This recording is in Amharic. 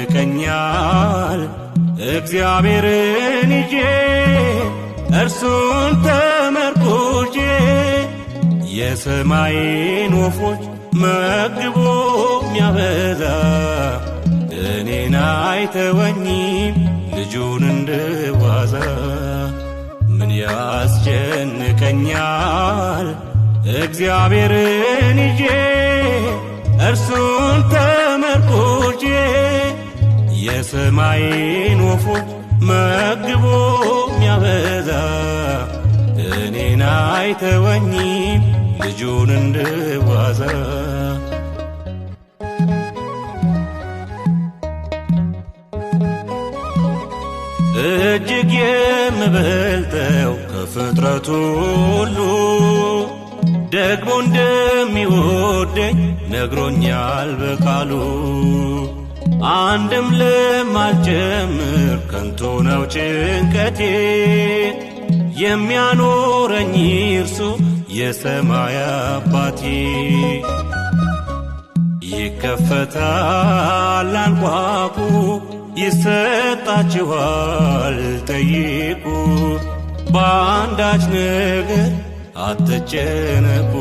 ያስጨንቀኛል እግዚአብሔርን ይዤ እርሱን ተመርኩዤ የሰማይን ወፎች መግቦ ሚያበዛ እኔን አይተወኝም ልጁን እንደዋዛ ምን ያስጨንቀኛል እግዚአብሔርን ይዤ እርሱን ተመርኩዤ የሰማይን ወፎች መግቦ ሚያበዛ እኔን አይተወኝም ልጁን እንደዋዛ እጅግ የምበልጠው ከፍጥረቱ ሁሉ ደግሞ እንደሚወደኝ ነግሮኛል በቃሉ አንድም ለማልጨምር ከንቱ ነው ጭንቀቴ የሚያኖረኝ እርሱ የሰማይ አባቴ ይከፈታል አንኳኩ ይሰጣችኋል ጠይቁ በአንዳች ነገር አትጨነቁ